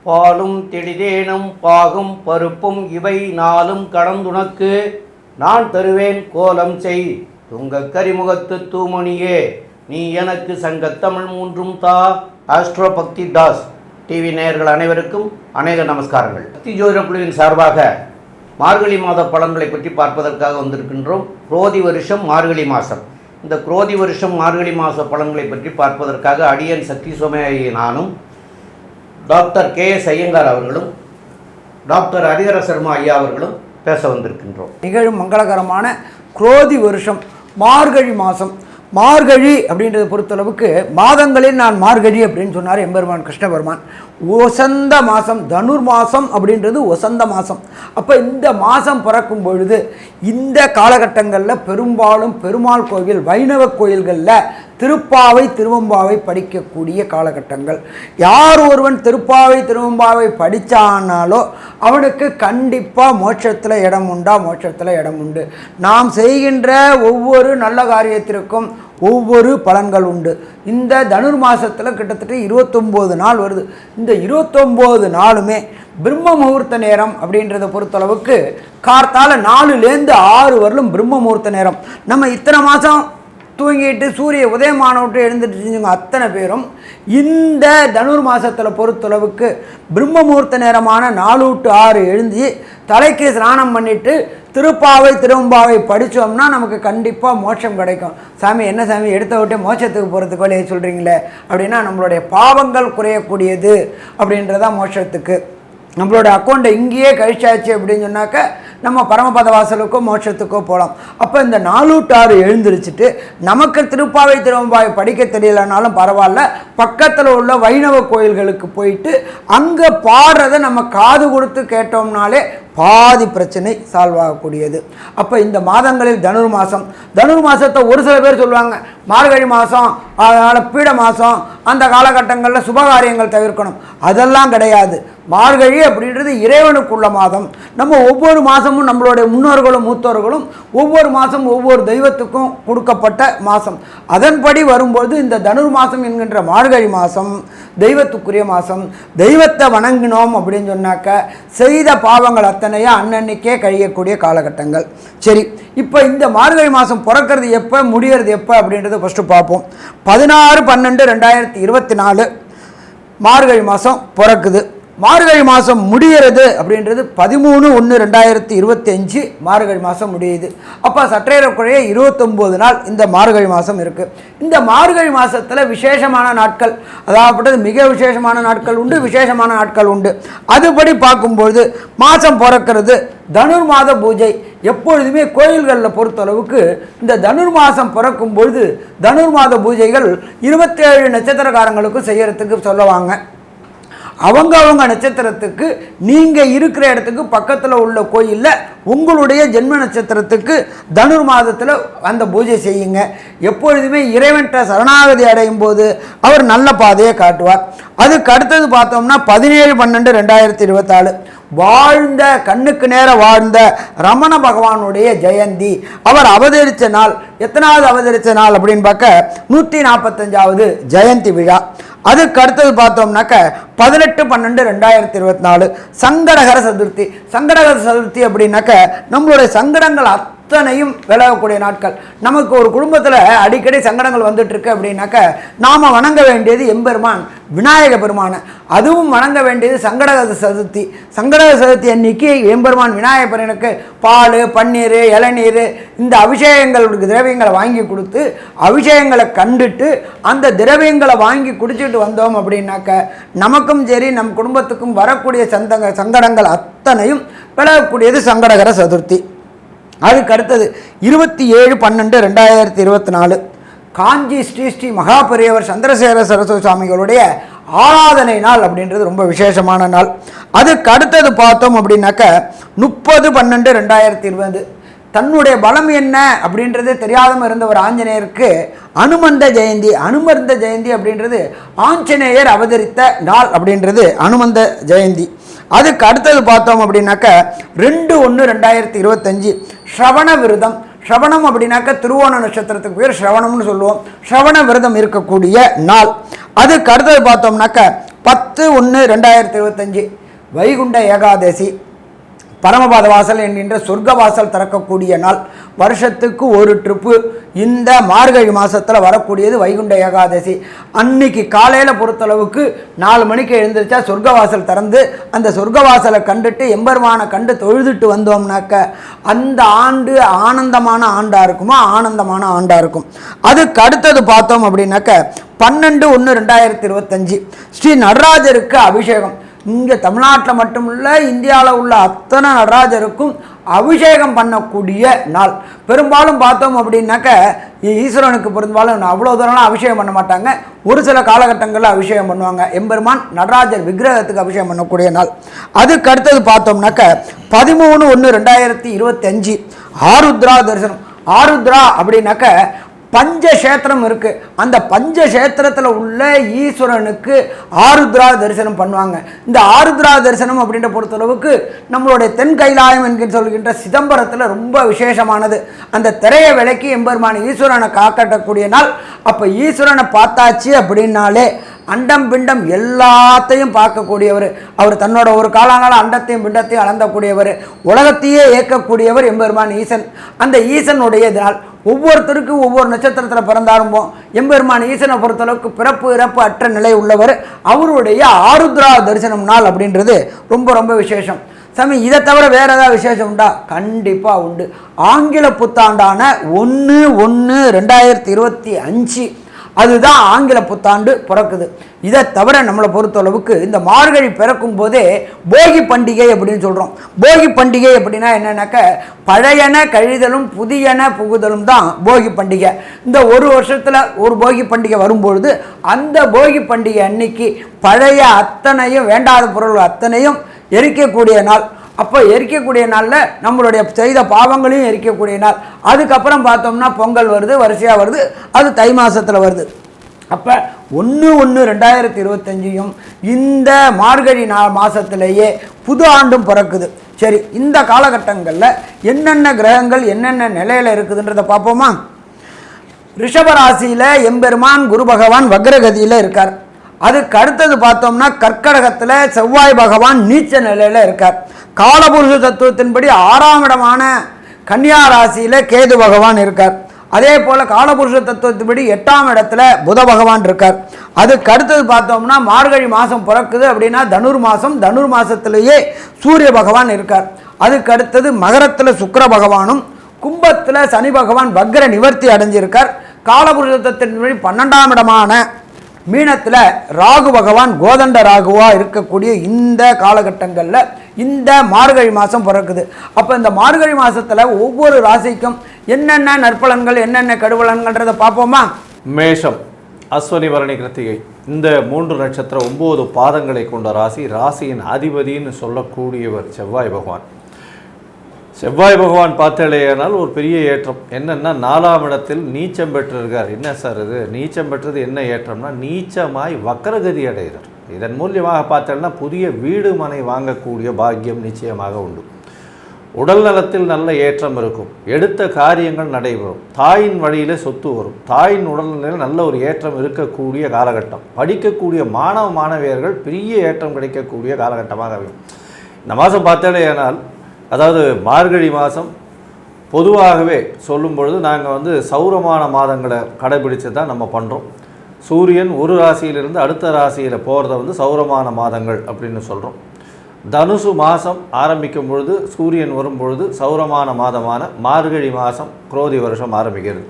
பாலும் தெளிதேனும் பாகும் பருப்பும் இவை நாளும் கடந்துனக்கு நான் தருவேன் கோலம் செய் துங்க கரிமுகத்து தூமணியே நீ எனக்கு சங்கத்தமிழ் மூன்றும் தா. ஆஸ்ட்ரோ பக்தி தாஸ் டிவி நேயர்கள் அனைவருக்கும் அநேக நமஸ்காரங்கள். சக்தி ஜோதிட குழுவின் சார்பாக மார்கழி மாத பலன்களை பற்றி பார்ப்பதற்காக வந்திருக்கின்றோம். குரோதி வருஷம் மார்கழி மாதம். இந்த குரோதி வருஷம் மார்கழி மாத பலன்களை பற்றி பார்ப்பதற்காக அடியன் சக்தி சோமையாகிய நானும் டாக்டர் KS ஐயங்கார் அவர்களும் டாக்டர் ஹரிஹர சர்மா ஐயா அவர்களும் பேச வந்திருக்கின்றோம். நிகழும் மங்களகரமான குரோதி வருஷம் மார்கழி மாதம். மார்கழி அப்படின்றத பொறுத்தளவுக்கு மாதங்களில் நான் மார்கழி அப்படின்னு சொன்னார் எம்பெருமான் கிருஷ்ண பெருமான். ஒசந்த மாதம், தனுர் மாதம் அப்படின்றது ஒசந்த மாதம். அப்போ இந்த மாதம் பிறக்கும் பொழுது இந்த காலகட்டங்களில் பெரும்பாலும் பெருமாள் கோயில், வைணவ கோயில்களில் திருப்பாவை திருவம்பாவை படிக்கக்கூடிய காலகட்டங்கள். யார் ஒருவன் திருப்பாவை திருவம்பாவை படித்தானாலோ அவனுக்கு கண்டிப்பாக மோட்சத்தில் இடம் உண்டா? மோட்சத்தில் இடம் உண்டு. நாம் செய்கின்ற ஒவ்வொரு நல்ல காரியத்திற்கும் ஒவ்வொரு பலன்கள் உண்டு. இந்த தனுர் மாதத்தில் கிட்டத்தட்ட 29 நாள் வருது. இந்த 29 நாளுமே பிரம்ம முகூர்த்த நேரம் அப்படின்றத பொறுத்தளவுக்கு கார்த்தால 4லேருந்து 6 வரலும் பிரம்ம முகூர்த்த நேரம். நம்ம இத்தனை மாதம் தூங்கிட்டு சூரிய உதயமான விட்டு எழுந்துட்டு அத்தனை பேரும் இந்த தனுர் மாதத்தில் பொறுத்தளவுக்கு பிரம்ம முகூர்த்த நேரமான 4 to 6 எழுந்து தலைக்கு ஸ்நானம் பண்ணிவிட்டு திருப்பாவை திருவம்பாவை படித்தோம்னா நமக்கு கண்டிப்பாக மோட்சம் கிடைக்கும். சாமி என்ன சாமி எடுத்த விட்டு மோட்சத்துக்கு போகிறதுக்கு வழியை சொல்கிறீங்களே அப்படின்னா நம்மளுடைய பாவங்கள் குறையக்கூடியது அப்படின்றதான் மோட்சத்துக்கு. நம்மளோட அக்கௌண்ட்டை இங்கேயே கழிச்சாச்சு அப்படின்னு சொன்னாக்க நம்ம பரமபத வாசலுக்கோ மோட்சத்துக்கோ போகலாம். அப்போ இந்த 4 to 6 எழுந்திரிச்சிட்டு நமக்கு திருப்பாவை திருவம்பாவை படிக்க தெரியலனாலும் பரவாயில்ல, பக்கத்தில் உள்ள வைணவ கோயில்களுக்கு போயிட்டு அங்கே பாடுறதை நம்ம காது கொடுத்து கேட்டோம்னாலே பாதி பிரச்சனை சால்வ் ஆகக்கூடியது. அப்போ இந்த மாதங்களில் தனுர் மாதம், தனுர் மாதத்தை ஒரு சில பேர் சொல்லுவாங்க மார்கழி மாதம், அதனால் பீட மாதம், அந்த காலகட்டங்களில் சுபகாரியங்கள் தவிர்க்கணும். அதெல்லாம் கிடையாது. மார்கழி அப்படின்றது இறைவனுக்குள்ள மாதம். நம்ம ஒவ்வொரு மாதமும் நம்மளுடைய முன்னோர்களும் மூத்தோர்களும் ஒவ்வொரு மாதம் ஒவ்வொரு தெய்வத்துக்கும் கொடுக்கப்பட்ட மாதம். அதன்படி வரும்போது இந்த தனுர் மாதம் என்கின்ற மார்கழி மாதம் தெய்வத்துக்குரிய மாதம். தெய்வத்தை வணங்கினோம் அப்படின்னு சொன்னாக்க செய்த பாவங்கள் அத்தனையா அன்னன்னைக்கே கழியக்கூடிய காலகட்டங்கள். சரி, இப்போ இந்த மார்கழி மாதம் பிறக்கிறது எப்போ, முடிகிறது எப்போ அப்படின்றத ஃபஸ்ட்டு பார்ப்போம். 16/12/2024 மார்கழி மாதம் பிறக்குது. மார்கழி மாதம் முடிகிறது அப்படின்றது 13/1/2025 மார்கழி மாதம் முடியுது. அப்போ சற்றேறக்குறைய 29 நாள் இந்த மார்கழி மாதம் இருக்குது. இந்த மார்கழி மாதத்தில் விசேஷமான நாட்கள், அதாவது மிக விசேஷமான நாட்கள் உண்டு, விசேஷமான நாட்கள் உண்டு. அதுபடி பார்க்கும்பொழுது மாதம் பிறக்கிறது தனுர் மாத பூஜை. எப்பொழுதுமே கோயில்களில் பொறுத்தளவுக்கு இந்த தனுர் மாதம் பிறக்கும் பொழுது தனுர் மாத பூஜைகள் 27 நட்சத்திரக்காரங்களுக்கும் செய்யறதுக்கு சொல்லுவாங்க. அவங்க நட்சத்திரத்துக்கு நீங்கள் இருக்கிற இடத்துக்கு பக்கத்தில் உள்ள கோயிலில் உங்களுடைய ஜென்ம நட்சத்திரத்துக்கு தனுர் மாதத்தில் அந்த பூஜை செய்யுங்க. எப்பொழுதுமே இறைவன்கிட்ட சரணாகதி அடையும் போது அவர் நல்ல பாதையை காட்டுவார். அதுக்கு அடுத்தது பார்த்தோம்னா 17/12/2024 வாழ்ந்த கண்ணுக்கு நேர வாழ்ந்த ரமண பகவானுடைய ஜெயந்தி. அவர் அவதரித்த நாள் எத்தனாவது அவதரித்த நாள் அப்படின்னு பார்க்க 145வது ஜெயந்தி விழா. அதுக்கு அடுத்தது பார்த்தோம்னாக்க 18/12/2024 சங்கடகர சதுர்த்தி. சங்கடகர சதுர்த்தி அப்படின்னாக்க நம்மளுடைய சங்கடங்கள் அத்தனையும் விலகக்கூடிய நாட்கள். நமக்கு ஒரு குடும்பத்தில் அடிக்கடி சங்கடங்கள் வந்துட்டுருக்கு அப்படின்னாக்க நாம் வணங்க வேண்டியது எம்பெருமான் விநாயக பெருமானை. அதுவும் வணங்க வேண்டியது சங்கடகர சதுர்த்தி. சங்கடகர சதுர்த்தி அன்னைக்கு எம்பெருமான் விநாயக பெருமானுக்கு பால், பன்னீர், இளநீர் இந்த அபிஷேகங்களுக்கு திரவியங்களை வாங்கி கொடுத்து அபிஷேகங்களை கண்டுட்டு அந்த திரவியங்களை வாங்கி குடிச்சிட்டு வந்தோம் அப்படின்னாக்க நமக்கும் சரி நம் குடும்பத்துக்கும் வரக்கூடிய சங்கடங்கள் அத்தனையும் விலகக்கூடியது சங்கடகர சதுர்த்தி. அதுக்கு அடுத்தது 27/12/2024 காஞ்சி ஸ்ரீ மகாபெரியவர் சந்திரசேகர சரஸ்வதி சுவாமிகளுடைய ஆராதனை நாள் அப்படின்றது ரொம்ப விசேஷமான நாள். அதுக்கு அடுத்தது பார்த்தோம் அப்படின்னாக்க 30/12/2020 தன்னுடைய பலம் என்ன அப்படின்றது தெரியாதம இருந்த ஒரு ஆஞ்சநேயருக்கு அனுமந்த ஜெயந்தி. அனுமந்த ஜெயந்தி அப்படின்றது ஆஞ்சநேயர் அவதரித்த நாள் அப்படின்றது அனுமந்த ஜெயந்தி. அதுக்கு அடுத்தது பார்த்தோம் அப்படின்னாக்க 2/1/2025 ஸ்ரவண விரதம். ஸ்ரவணம் அப்படின்னாக்க திருவோண நட்சத்திரத்துக்கு பேர் ஸ்ரவணம்னு சொல்லுவோம். ஸ்ரவண விரதம் இருக்கக்கூடிய நாள். அதுக்கு அடுத்தது பார்த்தோம்னாக்க 10/1/2025 வைகுண்ட ஏகாதசி, பரமபாத வாசல் என்கின்ற சொர்க்க வாசல் திறக்கக்கூடிய நாள். வருஷத்துக்கு ஒரு ட்ரிப்பு இந்த மார்கழி மாதத்தில் வரக்கூடியது வைகுண்ட ஏகாதசி. அன்னைக்கு காலையில் பொறுத்தளவுக்கு 4 மணிக்கு எழுந்திரிச்சா சொர்க்க வாசல் திறந்து அந்த சொர்க்க வாசலை கண்டுட்டு எம்பெருமானை கண்டு தொழுதுட்டு வந்தோம்னாக்க அந்த ஆண்டு ஆனந்தமான ஆண்டாக இருக்குமா, ஆனந்தமான ஆண்டாக இருக்கும். அதுக்கு அடுத்தது பார்த்தோம் அப்படின்னாக்க 12/1/2025 ஸ்ரீ நடராஜருக்கு அபிஷேகம். இங்கே தமிழ்நாட்டில் மட்டுமில்ல, இந்தியாவில் உள்ள அத்தனை நடராஜருக்கும் அபிஷேகம் பண்ணக்கூடிய நாள். பெரும்பாலும் பார்த்தோம் அப்படின்னாக்க ஈஸ்வரனுக்கு பெரும்பாலும் அவ்வளோ தூரம்லாம் அபிஷேகம் பண்ண மாட்டாங்க. ஒரு சில காலகட்டங்களில் அபிஷேகம் பண்ணுவாங்க. எம்பெருமான் நடராஜர் விக்கிரகத்துக்கு அபிஷேகம் பண்ணக்கூடிய நாள். அதுக்கு அடுத்தது பார்த்தோம்னாக்க 13/1/2025 ஆருத்ரா தரிசனம். ஆருத்ரா அப்படின்னாக்க பஞ்சக்ஷேத்திரம் இருக்கு. அந்த பஞ்சக்ஷேத்திரத்தில் உள்ள ஈஸ்வரனுக்கு ஆருத்ரா தரிசனம் பண்ணுவாங்க. இந்த ஆருத்ரா தரிசனம் அப்படின்ற பொறுத்தளவுக்கு நம்மளுடைய தென் கைலாயம் என்கிற சொல்கின்ற சிதம்பரத்தில் ரொம்ப விசேஷமானது. அந்த திரையை விலக்கி எம்பெருமான ஈஸ்வரனை காக்கட்டக்கூடிய நாள். அப்போ ஈஸ்வரனை பார்த்தாச்சு அப்படின்னாலே அண்டம் பிண்டம் எல்லாத்தையும் பார்க்கக்கூடியவர். அவர் தன்னோட ஒரு காலங்கால அண்டத்தையும் பிண்டத்தையும் அளந்தக்கூடியவர். உலகத்தையே இயக்கக்கூடியவர் எம்பெருமான் ஈசன். அந்த ஈசனுடைய நாள். ஒவ்வொருத்தருக்கும் ஒவ்வொரு நட்சத்திரத்தில் பிறந்தாலும் எம்பெருமான் ஈசனை பொறுத்தளவுக்கு பிறப்பு இறப்பு அற்ற நிலை உள்ளவர். அவருடைய ஆருத்ரா தரிசனம் நாள் அப்படின்றது ரொம்ப ரொம்ப விசேஷம். சாமி, இதை தவிர வேறு ஏதாவது விசேஷம் உண்டா? கண்டிப்பாக உண்டு. ஆங்கில புத்தாண்டான 1/1/2025 அதுதான் ஆங்கில புத்தாண்டு பிறக்குது. இதை தவிர நம்மளை பொறுத்தளவுக்கு இந்த மார்கழி பிறக்கும் போதே போகி பண்டிகை அப்படின்னு சொல்கிறோம். போகி பண்டிகை அப்படின்னா என்னன்னாக்க பழையன கழிதலும் புதியன புகுதலும் தான் போகி பண்டிகை. இந்த ஒரு வருஷத்தில் ஒரு போகி பண்டிகை வரும்பொழுது அந்த போகி பண்டிகை அன்னைக்கு பழைய அத்தனையும் வேண்டாத பொருள் அத்தனையும் எரிக்கக்கூடிய நாள். அப்போ எரிக்கக்கூடிய நாளில் நம்மளுடைய செய்த பாவங்களையும் எரிக்கக்கூடிய நாள். அதுக்கப்புறம் பார்த்தோம்னா பொங்கல் வருது, வரிசையாக வருது. அது தை மாதத்தில் வருது. அப்போ 1/1/2025 இந்த மார்கழி மாதத்திலேயே புது ஆண்டும் பிறக்குது. சரி, இந்த காலகட்டங்களில் என்னென்ன கிரகங்கள் என்னென்ன நிலையில் இருக்குதுன்றதை பார்ப்போமா? ரிஷபராசியில் எம்பெருமான் குரு பகவான் வக்ரகதியில் இருக்கார். அதுக்கு அடுத்தது பார்த்தோம்னா கர்க்கடகத்தில் செவ்வாய் பகவான் நீச்ச நிலையில் இருக்கார். காலபுருஷ தத்துவத்தின்படி 6ஆம் இடமான கன்னியா ராசியில் கேது பகவான் இருக்கார். அதே போல் காலபுருஷ தத்துவத்தின்படி 8ஆம் இடத்துல புத பகவான் இருக்கார். அதுக்கு அடுத்தது பார்த்தோம்னா மார்கழி மாதம் பிறக்குது அப்படின்னா தனுர் மாதம். தனுர் மாதத்திலேயே சூரிய பகவான் இருக்கார். அதுக்கு அடுத்தது மகரத்தில் சுக்கிர பகவானும் கும்பத்தில் சனி பகவான் வக்ர நிவர்த்தி அடைஞ்சிருக்கார். காலபுருஷ தத்துவத்தின்படி 12ஆம் இடமான மீனத்தில் ராகு பகவான் கோதண்ட ராகுவா இருக்கக்கூடிய இந்த காலகட்டங்களில் இந்த மார்கழி மாதம் பிறக்குது. அப்போ இந்த மார்கழி மாதத்தில் ஒவ்வொரு ராசிக்கும் என்னென்ன நற்பலன்கள் என்னென்ன கடுபலன்கள்ன்றதை பார்ப்போமா? மேஷம், அஸ்வனி, பரணி, கிருத்திகை இந்த 3 நட்சத்திரம் 9 பாதங்களை கொண்ட ராசி. ராசியின் அதிபதின்னு சொல்லக்கூடியவர் செவ்வாய் பகவான். செவ்வாய் பகவான் பார்த்தாலேயானால் ஒரு பெரிய ஏற்றம் என்னென்னா 4ஆம் இடத்தில் நீச்சம் பெற்றிருக்கார். என்ன சார் இது நீச்சம் பெற்றது என்ன ஏற்றம்னா நீச்சமாய் வக்கரகதி அடைகிறார். இதன் மூலியமாக பார்த்தோம்னா புதிய வீடு மனை வாங்கக்கூடிய பாக்கியம் நிச்சயமாக உண்டு. உடல் நலத்தில் நல்ல ஏற்றம் இருக்கும். எடுத்த காரியங்கள் நடைபெறும். தாயின் வழியில் சொத்து வரும். தாயின் உடல்நிலையில் நல்ல ஒரு ஏற்றம் இருக்கக்கூடிய காலகட்டம். படிக்கக்கூடிய மாணவ மாணவியர்கள் பெரிய ஏற்றம் கிடைக்கக்கூடிய காலகட்டமாக அமையும். இந்த மாதம் பார்த்தாலேயானால் அதாவது மார்கழி மாதம் பொதுவாகவே சொல்லும் பொழுது நாங்கள் சௌரமான மாதங்களை கடைபிடிச்சு தான் நம்ம பண்ணுறோம். சூரியன் ஒரு ராசியிலிருந்து அடுத்த ராசியில் போகிறத சௌரமான மாதங்கள் அப்படின்னு சொல்கிறோம். தனுசு மாதம் ஆரம்பிக்கும் பொழுது சூரியன் வரும்பொழுது சௌரமான மாதமான மார்கழி மாதம் குரோதி வருஷம் ஆரம்பிக்கிறது.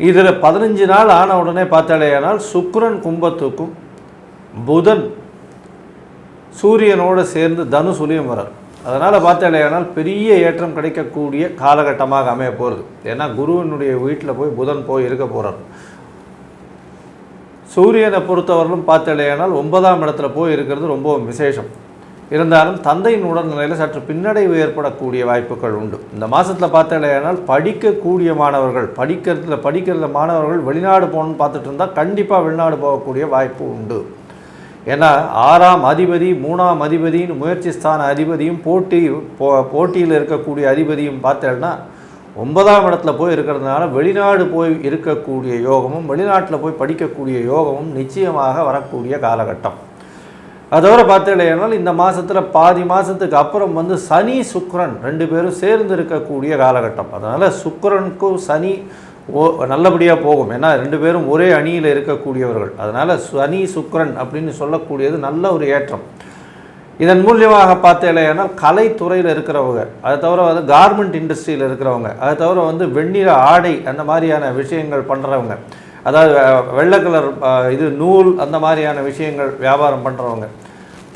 இதில் 15 நாள் ஆன உடனே பார்த்தாலேயானால் சுக்கிரன் கும்பத்துக்கும் புதன் சூரியனோடு சேர்ந்து தனுசுலியும் வரார். அதனால் பார்த்தாலேயானால் பெரிய ஏற்றம் கிடைக்கக்கூடிய காலகட்டமாக அமைய போகிறது. ஏன்னா குருவினுடைய வீட்டில் போய் புதன் போய் இருக்க போகிறார். சூரியனை பொறுத்தவரையிலும் பார்த்தாலேயானால் 9ஆம் இடத்துல போய் இருக்கிறது ரொம்ப விசேஷம். இருந்தாலும் தந்தையின் உடல்நிலையில் சற்று பின்னடைவு ஏற்படக்கூடிய வாய்ப்புகள் உண்டு. இந்த மாதத்தில் பார்த்தாலேயானால் படிக்கக்கூடிய மாணவர்கள் படிக்கிறதுல மாணவர்கள் வெளிநாடு போகணுன்னு பார்த்துட்டு இருந்தால் கண்டிப்பாக வெளிநாடு போகக்கூடிய வாய்ப்பு உண்டு. ஏன்னா 6ஆம் அதிபதி 3ஆம் அதிபதியின் முயற்சி ஸ்தான அதிபதியும் போட்டியில் இருக்கக்கூடிய அதிபதியும் பார்த்தேன்னா 9ஆம் இடத்துல போய் இருக்கிறதுனால வெளிநாடு போய் இருக்கக்கூடிய யோகமும் வெளிநாட்டில் போய் படிக்கக்கூடிய யோகமும் நிச்சயமாக வரக்கூடிய காலகட்டம். அதோட பார்த்தீங்கன்னா இந்த மாதத்தில் பாதி மாதத்துக்கு அப்புறம் வந்து சனி சுக்கிரன் 2 பேரும் சேர்ந்து இருக்கக்கூடிய காலகட்டம். அதனால் சுக்கிரனுக்கும் சனி நல்லபடியாக போகும். ஏன்னா 2 பேரும் ஒரே அணியில் இருக்கக்கூடியவர்கள். அதனால் சனி சுக்கிரன் அப்படின்னு சொல்லக்கூடியது நல்ல ஒரு ஏற்றம். இதன் மூலியமாக பார்த்தீங்கன்னா கலைத்துறையில் இருக்கிறவங்க, அதை தவிர வந்து கார்மெண்ட் இண்டஸ்ட்ரியில் இருக்கிறவங்க, அதை தவிர வந்து வெண்ணிற ஆடை அந்த மாதிரியான விஷயங்கள் பண்ணுறவங்க, அதாவது வெள்ளை கலர் இது நூல் அந்த மாதிரியான விஷயங்கள் வியாபாரம் பண்ணுறவங்க,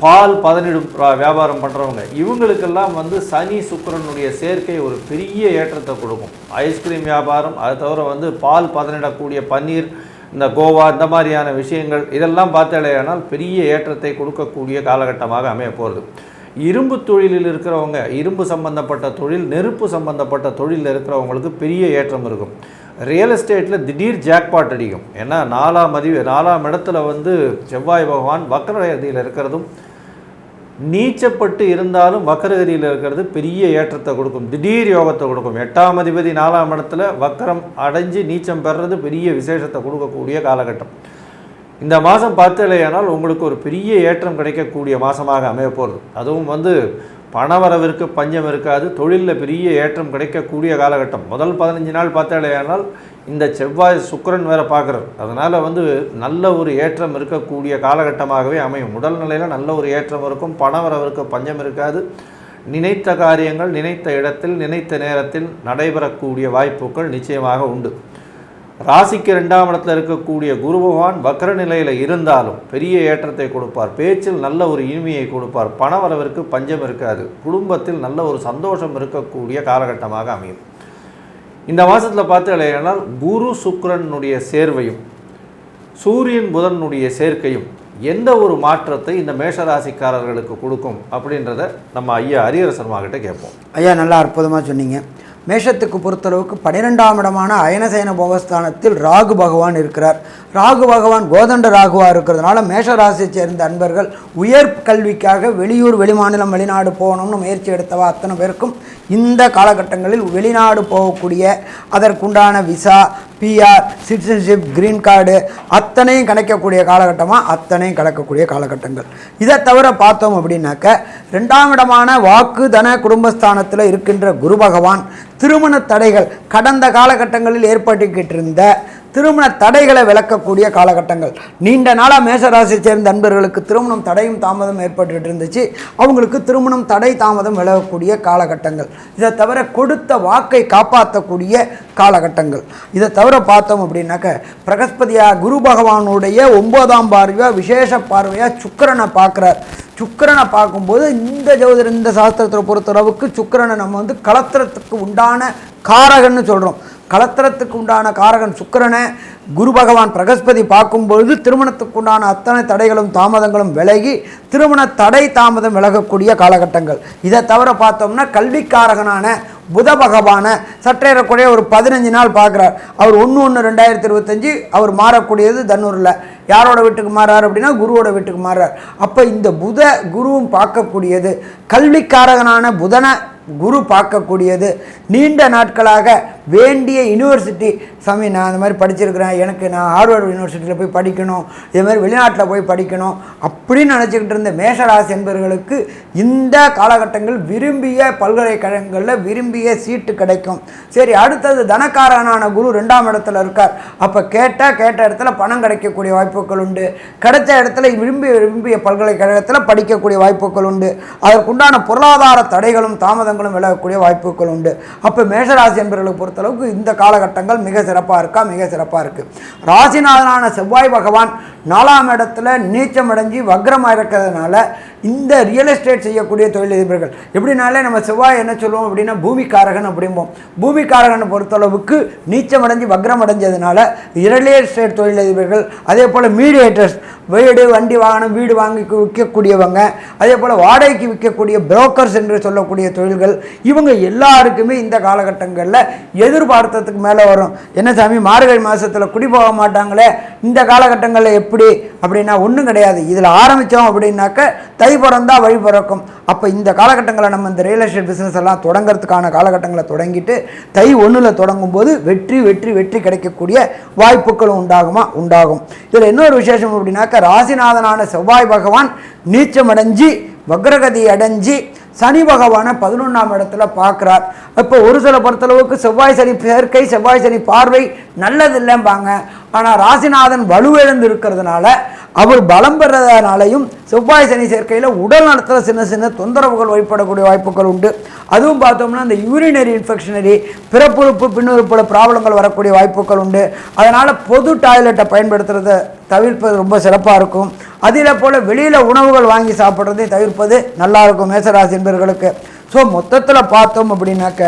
பால் பதனிடும் வியாபாரம் பண்ணுறவங்க, இவங்களுக்கெல்லாம் வந்து சனி சுக்கிரனுடைய சேர்க்கை ஒரு பெரிய ஏற்றத்தை கொடுக்கும். ஐஸ்கிரீம் வியாபாரம், அதை தவிர வந்து பால் பதனிடக்கூடிய பன்னீர், இந்த கோவா இந்த மாதிரியான விஷயங்கள் இதெல்லாம் பார்த்தாலேயானால் பெரிய ஏற்றத்தை கொடுக்கக்கூடிய காலகட்டமாக அமைய போகிறது. இரும்பு தொழிலில் இருக்கிறவங்க, இரும்பு சம்பந்தப்பட்ட தொழில், நெருப்பு சம்பந்தப்பட்ட தொழிலில் இருக்கிறவங்களுக்கு பெரிய ஏற்றம் இருக்கும். ரியல் எஸ்டேட்டில் திடீர் ஜாக்பாட் அடிக்கும். ஏன்னா 4ஆம் இடத்துல வந்து செவ்வாய் பகவான் வக்ரகதியில் இருக்கிறதும், நீச்சப்பட்டு இருந்தாலும் வக்ரகதியில் இருக்கிறது பெரிய ஏற்றத்தை கொடுக்கும், திடீர் யோகத்தை கொடுக்கும். 8ஆம் அதிபதி 4ஆம் இடத்துல வக்ரம் அடைஞ்சு நீச்சம் பெறுறது பெரிய விசேஷத்தை கொடுக்கக்கூடிய காலகட்டம். இந்த மாதம் பார்த்தலையானால் உங்களுக்கு ஒரு பெரிய ஏற்றம் கிடைக்கக்கூடிய மாதமாக அமைய போகிறது. அதுவும் வந்து பணவரவிற்கு பஞ்சம் இருக்காது, தொழிலில் பெரிய ஏற்றம் கிடைக்கக்கூடிய காலகட்டம். முதல் 15 நாள் பார்த்தாலேயானால் இந்த செவ்வாய் சுக்கிரன் வேறு பார்க்குறார். அதனால் வந்து நல்ல ஒரு ஏற்றம் இருக்கக்கூடிய காலகட்டமாகவே அமையும். உடல் நிலையில் நல்ல ஒரு ஏற்றம் இருக்கும், பணவரவிற்கு பஞ்சம் இருக்காது. நினைத்த காரியங்கள் நினைத்த இடத்தில் நினைத்த நேரத்தில் நடைபெறக்கூடிய வாய்ப்புகள் நிச்சயமாக உண்டு. ராசிக்கு 2ஆம் இடத்துல இருக்கக்கூடிய குரு பகவான் வக்ர நிலையில் இருந்தாலும் பெரிய ஏற்றத்தை கொடுப்பார். பேச்சில் நல்ல ஒரு இனிமையை கொடுப்பார். பணவரவிற்கு பஞ்சம் இருக்காது. குடும்பத்தில் நல்ல ஒரு சந்தோஷம் இருக்கக்கூடிய காலகட்டமாக அமையும். இந்த மாதத்தில் பார்த்தீங்கன்னா குரு சுக்கிரனுடைய சேர்வையும் சூரியன் புதனுடைய சேர்க்கையும் எந்த ஒரு மாற்றத்தை இந்த மேஷராசிக்காரர்களுக்கு கொடுக்கும் அப்படின்றத நம்ம ஐயா ஹரிஹர கிட்ட கேட்போம். ஐயா நல்லா அற்புதமாக சொன்னீங்க. மேஷத்துக்கு பொறுத்தளவுக்கு 12ஆம் இடமான அயனசயன போகஸ்தானத்தில் ராகு பகவான் இருக்கிறார். ராகு பகவான் கோதண்ட ராகுவாக இருக்கிறதுனால மேஷராசியை சேர்ந்த அன்பர்கள் உயர் கல்விக்காக வெளியூர் வெளிமாநிலம் வெளிநாடு போகணும்னு முயற்சி எடுத்தவா அத்தனை பேருக்கும் இந்த காலகட்டங்களில் வெளிநாடு போகக்கூடிய அதற்குண்டான visa, PR, citizenship, green card அத்தனையும் கிடைக்கக்கூடிய அத்தனையும் கலக்கக்கூடிய காலகட்டங்கள். இதை தவிர பார்த்தோம் அப்படின்னாக்க 2ஆம் இடமான வாக்கு தன குடும்பஸ்தானத்தில் இருக்கின்ற குரு பகவான் திருமண தடைகள், கடந்த காலகட்டங்களில் ஏற்பட்டுக்கிட்டு இருந்த திருமண தடைகளை விளக்கக்கூடிய காலகட்டங்கள். நீண்ட நாளாக மேஷராசியை சேர்ந்த நண்பர்களுக்கு திருமணம் தடையும் தாமதம் ஏற்பட்டு இருந்துச்சு. அவங்களுக்கு திருமணம் தடை தாமதம் விலகக்கூடிய காலகட்டங்கள். இதை தவிர கொடுத்த வாக்கை காப்பாற்றக்கூடிய காலகட்டங்கள். இதை தவிர பார்த்தோம் அப்படின்னாக்க பிரகஸ்பதியாக குரு பகவானுடைய 9ஆம் பார்வையாக விசேஷ பார்வையாக சுக்கிரனை பார்க்குறார். சுக்கிரனை பார்க்கும்போது இந்த ஜோதிட இந்த சாஸ்திரத்தை பொறுத்தளவுக்கு சுக்கிரனை நம்ம வந்து கலத்திரத்துக்கு உண்டான காரகன்னு சொல்கிறோம். கலத்திரத்துக்கு உண்டான காரகன் சுக்கிரனை குரு பகவான் பிரகஸ்பதி பார்க்கும்பொழுது திருமணத்துக்கு உண்டான அத்தனை தடைகளும் தாமதங்களும் விலகி திருமண தடை தாமதம் விலகக்கூடிய காலகட்டங்கள். இதை தவிர பார்த்தோம்னா கல்விக்காரகனான புத பகவானை சற்றேறக்கூடிய ஒரு 15 நாள் பார்க்குறார். அவர் 1/1/2025 அவர் மாறக்கூடியது தன்னூரில். யாரோட வீட்டுக்கு மாறார் அப்படின்னா குருவோட வீட்டுக்கு மாறார். அப்போ இந்த புத குருவும் பார்க்கக்கூடியது, கல்விக்காரகனான புதனை குரு பார்க்கக்கூடியது, நீண்ட நாட்களாக வேண்டிய யூனிவர்சிட்டி சாமி நான் அந்த மாதிரி படிச்சிருக்கிறேன், எனக்கு நான் ஹார்வர்டு யூனிவர்சிட்டியில் போய் படிக்கணும், இதே மாதிரி வெளிநாட்டில் போய் படிக்கணும் அப்படின்னு நினச்சிக்கிட்டு இருந்த மேஷராசி என்பவர்களுக்கு இந்த காலகட்டங்கள் விரும்பிய பல்கலைக்கழகங்களில் விரும்பிய சீட்டு கிடைக்கும். சரி, அடுத்தது தனக்காரனான குரு 2ஆம் இடத்துல இருக்கார். அப்போ கேட்ட இடத்துல பணம் கிடைக்கக்கூடிய வாய்ப்புகள் உண்டு. கிடைச்ச இடத்துல விரும்பிய பல்கலைக்கழகத்தில் படிக்கக்கூடிய வாய்ப்புகள் உண்டு. அதற்குண்டான பொருளாதார தடைகளும் தாமதங்களும் விலகக்கூடிய வாய்ப்புகள் உண்டு. அப்போ மேஷராசி என்பவர்களுக்கு பொறுத்தளவுக்கு இந்த காலகட்டங்கள் மிக சிறப்பாக இருக்குது. ராசிநாதனான செவ்வாய் பகவான் 4ஆம் இடத்துல நீச்சம் அடைஞ்சு வக்ரமாக இருக்கிறதுனால இந்த ரியல் எஸ்டேட் செய்யக்கூடிய தொழிலதிபர்கள் எப்படினாலே நம்ம செவ்வாய் என்ன சொல்லுவோம் அப்படின்னா பூமிக்காரகன் அப்படிம்போம். பூமிக்காரகனை பொறுத்தளவுக்கு நீச்சம் அடைஞ்சு வக்ரம் அடைஞ்சதுனால ரியல் எஸ்டேட் தொழிலதிபர்கள், அதே போல் மீடியேட்டர்ஸ், வீடு வண்டி வாகனம் வீடு வாங்கி விற்கக்கூடியவங்க, அதே போல் வாடகைக்கு விற்கக்கூடிய புரோக்கர்ஸ் என்று சொல்லக்கூடிய தொழில்கள், இவங்க எல்லாருக்குமே இந்த காலகட்டங்களில் எதிர்பார்த்ததுக்கு மேலே வரும். என்ன சாமி மார்கழி மாதத்தில் குடி போக மாட்டாங்களே, இந்த காலகட்டங்களில் எப்படி அப்படின்னா ஒன்றும் கிடையாது. இதில் ஆரம்பித்தோம் அப்படின்னாக்க தை பிறந்தா வழி பிறக்கும். அப்போ இந்த காலகட்டங்களை நம்ம இந்த ரியல் எஸ்டேட் பிஸ்னஸ் எல்லாம் தொடங்கிறதுக்கான காலகட்டங்களை தொடங்கிட்டு தை 1 தொடங்கும்போது வெற்றி வெற்றி வெற்றி கிடைக்கக்கூடிய வாய்ப்புகளும் உண்டாகும். இதில் இன்னொரு விசேஷம் அப்படின்னாக்க ராசிநாதனான செவ்வாய் பகவான் நீச்சமடைஞ்சு வக்ரகதி அடைஞ்சு சனி பகவானை 11ஆம் இடத்துல பார்க்குறார். இப்போ ஒரு சில பொறுத்தளவுக்கு செவ்வாய் சனி சேர்க்கை, செவ்வாய் சனி பார்வை நல்லதில்லைம்பாங்க. ஆனால் ராசிநாதன் வலுவிழந்து இருக்கிறதுனால, அவர் பலம் பெறதுனாலையும் செவ்வாய் சனி சேர்க்கையில் உடல் நலத்தில் சின்ன சின்ன தொந்தரவுகள் வழிபடக்கூடிய வாய்ப்புகள் உண்டு. அதுவும் பார்த்தோம்னா இந்த யூரினரி இன்ஃபெக்ஷனரி பிறப்புறுப்பு பின்னுறுப்பில் ப்ராப்ளங்கள் வரக்கூடிய வாய்ப்புகள் உண்டு. அதனால் பொது டாய்லெட்டை பயன்படுத்துறதை தவிர்ப்பது ரொம்ப சிறப்பாக இருக்கும். அதில் போல் வெளியில் உணவுகள் வாங்கி சாப்பிட்றதை தவிர்ப்பது நல்லாயிருக்கும் மேசராசி என்பவர்களுக்கு. ஸோ மொத்தத்தில் பார்த்தோம் அப்படின்னாக்க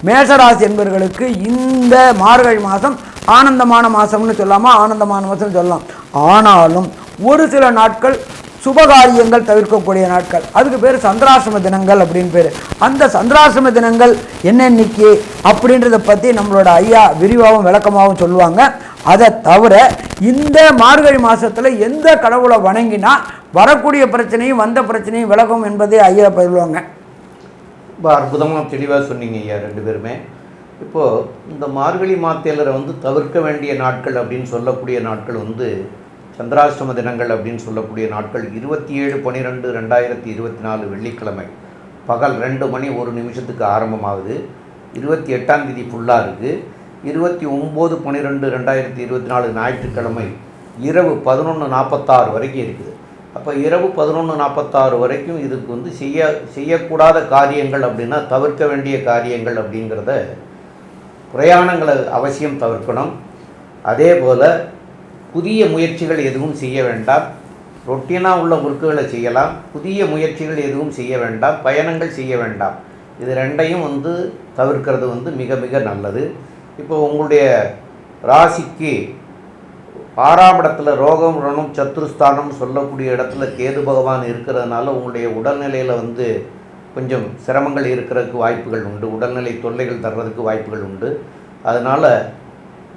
மேசராசி என்பவர்களுக்கு இந்த மார்கழி மாதம் ஆனந்தமான மாதம்னு சொல்லாமல் ஆனந்தமான மாதம்னு சொல்லலாம். ஆனாலும் ஒரு சில நாட்கள் சுபகாரியங்கள் தவிர்க்கக்கூடிய நாட்கள், அதுக்கு பேர் சந்திராசிரம தினங்கள் அப்படின்னு பேர். அந்த சந்திராசிரம தினங்கள் என்னென்னைக்கு அப்படின்றத பற்றி நம்மளோட ஐயா விரிவாகவும் விளக்கமாகவும் சொல்லுவாங்க. அதை தவிர இந்த மார்கழி மாதத்தில் எந்த கடவுளை வணங்கினா வரக்கூடிய பிரச்சனையும் வந்த பிரச்சனையும் விலகும் என்பதை ஐயா பயிலுவாங்க. ரொம்ப அற்புதமாக தெளிவாக சொன்னீங்க ஐயா 2 பேருமே. இப்போது இந்த மார்கழி மாதத்திலரை தவிர்க்க வேண்டிய நாட்கள் அப்படின்னு சொல்லக்கூடிய நாட்கள் சந்திராஷ்டம தினங்கள் அப்படின்னு சொல்லக்கூடிய நாட்கள் 27/12/2024 வெள்ளிக்கிழமை பகல் 2 மணி 1 நிமிஷத்துக்கு ஆரம்பமாகுது. 28ஆம் தேதி ஃபுல்லாக இருக்குது. 29/12/2024 ஞாயிற்றுக்கிழமை இரவு 11:46 வரைக்கும் இருக்குது. அப்போ இரவு 11:46 வரைக்கும் இதுக்கு செய்யக்கூடாத காரியங்கள் அப்படின்னா தவிர்க்க வேண்டிய காரியங்கள் அப்படிங்கிறத பிரயாணங்களை அவசியம் தவிர்க்கணும். அதே போல் புதிய முயற்சிகள் எதுவும் செய்ய வேண்டாம். ரொட்டீனாக உள்ள ஒர்க்குகளை செய்யலாம். புதிய முயற்சிகள் எதுவும் செய்ய வேண்டாம். பயணங்கள் செய்ய வேண்டாம். இது 2ஐயும் தவிர்க்கிறது மிக மிக நல்லது. இப்போ உங்களுடைய ராசிக்கு 6ஆம் இடத்துல ரோகம் ரணம் சத்துருஸ்தானம் சொல்லக்கூடிய இடத்துல கேது பகவான் இருக்கிறதுனால உங்களுடைய உடல்நிலையில் கொஞ்சம் சிரமங்கள் இருக்கிறதுக்கு வாய்ப்புகள் உண்டு. உடல்நிலை தொல்லைகள் தர்றதுக்கு வாய்ப்புகள் உண்டு. அதனால்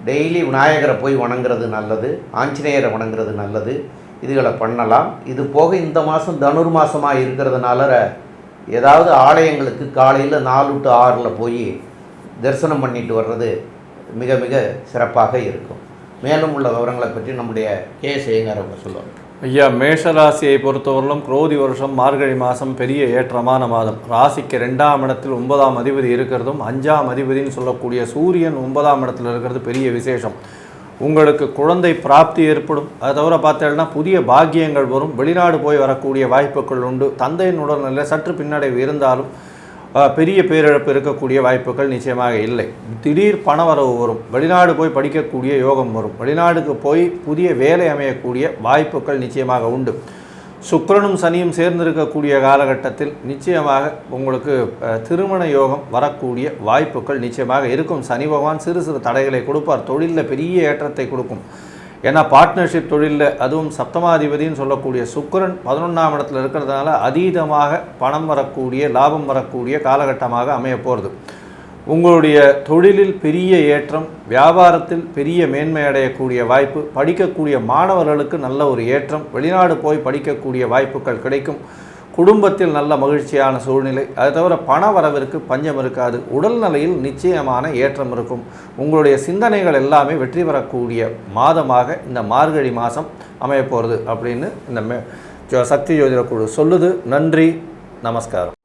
டெய்லி விநாயகரை போய் வணங்குறது நல்லது, ஆஞ்சநேயரை வணங்குறது நல்லது. இதுகளை பண்ணலாம். இது போக இந்த மாதம் தனுர் மாதமாக இருக்கிறதுனால ஏதாவது ஆலயங்களுக்கு காலையில் 4 to 6 போய் தரிசனம் பண்ணிட்டு வர்றது மிக மிக சிறப்பாக இருக்கும். மேலும் உள்ள விவரங்களை பற்றி நம்முடைய ஐயங்கார் அவங்க சொல்லுவாங்க. ஐயா, மேஷராசியை பொறுத்தவரையிலும் குரோதி வருஷம் மார்கழி மாதம் பெரிய ஏற்றமான மாதம். ராசிக்கு 2ஆம் இடத்தில் 9ஆம் அதிபதி இருக்கிறதும் 5ஆம் அதிபதினு சொல்லக்கூடிய சூரியன் 9ஆம் இடத்தில் இருக்கிறது பெரிய விசேஷம். உங்களுக்கு குழந்தை பிராப்தி ஏற்படும். அதை தவிர பார்த்தீங்கன்னா புதிய பாக்கியங்கள் வரும். வெளிநாடு போய் வரக்கூடிய வாய்ப்புகள் உண்டு. தந்தையின் உடல்நிலை சற்று பின்னடைவு இருந்தாலும் பெரிய பேரிழப்பு இருக்கக்கூடிய வாய்ப்புகள் நிச்சயமாக இல்லை. திடீர் பணவரவு வரும். வெளிநாடு போய் படிக்கக்கூடிய யோகம் வரும். வெளிநாடுக்கு போய் புதிய வேலை அமையக்கூடிய வாய்ப்புகள் நிச்சயமாக உண்டு. சுக்கிரனும் சனியும் சேர்ந்திருக்கக்கூடிய காலகட்டத்தில் நிச்சயமாக உங்களுக்கு திருமண யோகம் வரக்கூடிய வாய்ப்புகள் நிச்சயமாக இருக்கும். சனி பகவான் சிறு சிறு தடைகளை கொடுப்பார். தொழிலில் பெரிய ஏற்றத்தை கொடுக்கும். ஏன்னா பார்ட்னர்ஷிப் தொழிலில் அதுவும் சப்தமாதிபதினு சொல்லக்கூடிய சுக்கிரன் 11ஆம் இடத்துல இருக்கிறதுனால அதீதமாக பணம் வரக்கூடிய லாபம் வரக்கூடிய காலகட்டமாக அமைய போகிறது. உங்களுடைய தொழிலில் பெரிய ஏற்றம், வியாபாரத்தில் பெரிய மேன்மை அடையக்கூடிய வாய்ப்பு, படிக்கக்கூடிய மாணவர்களுக்கு நல்ல ஒரு ஏற்றம், வெளிநாடு போய் படிக்கக்கூடிய வாய்ப்புகள் கிடைக்கும். குடும்பத்தில் நல்ல மகிழ்ச்சியான சூழ்நிலை. அதை தவிர பண வரவிற்கு பஞ்சம் இருக்காது. உடல்நிலையில் நிச்சயமான ஏற்றம் இருக்கும். உங்களுடைய சிந்தனைகள் எல்லாமே வெற்றி பெறக்கூடிய மாதமாக இந்த மார்கழி மாதம் அமைய போகிறது அப்படின்னு இந்த சக்தி ஜோதிட குழு சொல்லுது. நன்றி, நமஸ்காரம்.